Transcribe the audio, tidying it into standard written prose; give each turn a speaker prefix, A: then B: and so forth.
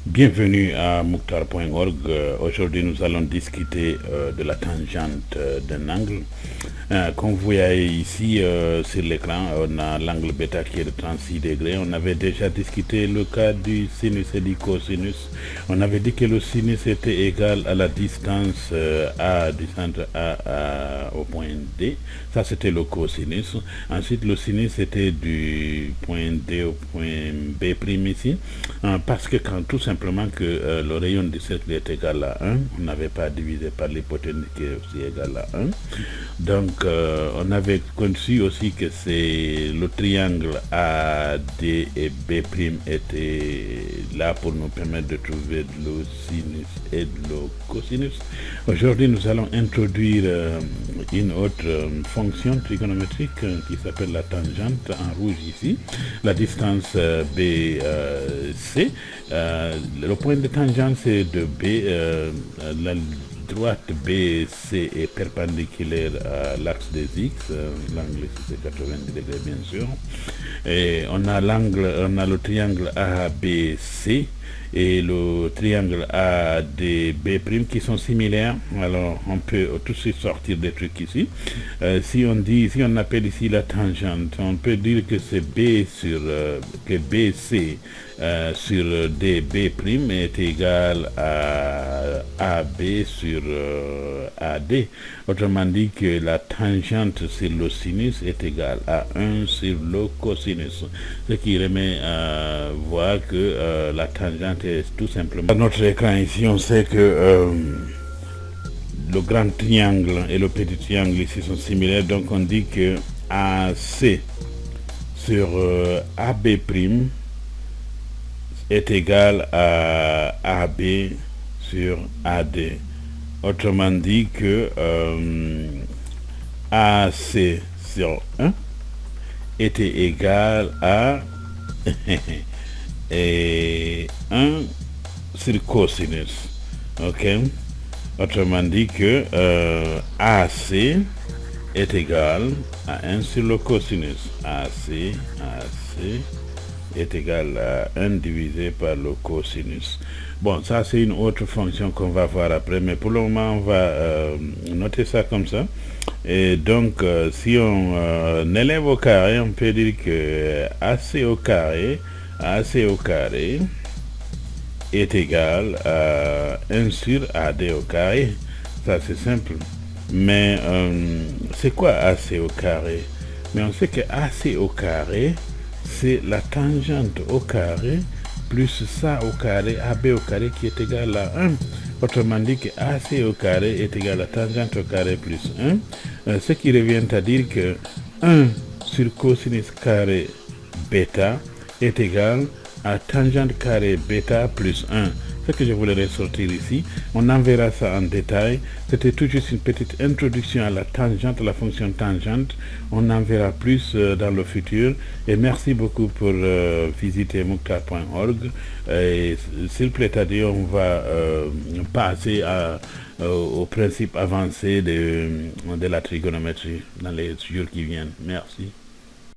A: Bienvenue à Mouktar.org. Aujourd'hui, nous allons discuter de la tangente d'un angle. Comme vous voyez ici sur l'écran, on a l'angle bêta qui est de 36 degrés. On avait déjà discuté le cas du sinus et du cosinus. On avait dit que le sinus était égal à la distance A du centre A au point D. Ça, c'était le cosinus. Ensuite, le sinus était du point D au point B' ici. Parce que quand tout simplement que le rayon du cercle est égal à 1, on n'avait pas divisé par l'hypoténuse qui est aussi égale à 1. Donc on avait conçu aussi que c'est le triangle AD et B' était là pour nous permettre de trouver le sinus et le cosinus. Aujourd'hui, nous allons introduire une autre fonction trigonométrique qui s'appelle la tangente, en rouge ici. La distance BC. Le point de tangente c'est de B. La droite BC est perpendiculaire à l'axe des X. L'angle ici c'est 90 degrés bien sûr. Et on a le triangle ABC et le triangle ADB' qui sont similaires. Alors on peut tout de suite sortir des trucs ici. Si on appelle ici la tangente, on peut dire que c'est que BC sur DB' est égal à AB sur AD. Autrement dit que la tangente sur le sinus est égale à 1 sur le cosinus. Ce qui remet à voir que la tangente est tout simplement... À notre écran ici, on sait que le grand triangle et le petit triangle ici sont similaires. Donc on dit que AC sur AB' est égal à AB sur AD. Autrement dit que AC sur 1 était égal à et 1 sur cosinus. Ok. Autrement dit que AC est égal à 1 sur le cosinus. AC est égal à 1 divisé par le cosinus. Bon, ça c'est une autre fonction qu'on va voir après, mais pour le moment on va noter ça comme ça. Et donc si on élève au carré, on peut dire que AC au carré est égal à 1 sur AD au carré. Ça c'est simple. Mais c'est quoi AC au carré? Mais on sait que AC au carré, c'est la tangente au carré plus ça au carré, AB au carré qui est égal à 1. Autrement dit que AC au carré est égal à tangente au carré plus 1. Ce qui revient à dire que 1 sur cosinus carré bêta est égal à tangente carré bêta plus 1. Ce que je voulais ressortir ici, on en verra ça en détail. C'était tout juste une petite introduction à la tangente, à la fonction tangente. On en verra plus dans le futur. Et merci beaucoup pour visiter Mouktar.org. S'il plaît à Dieu, on va passer au principe avancé de la trigonométrie dans les jours qui viennent. Merci.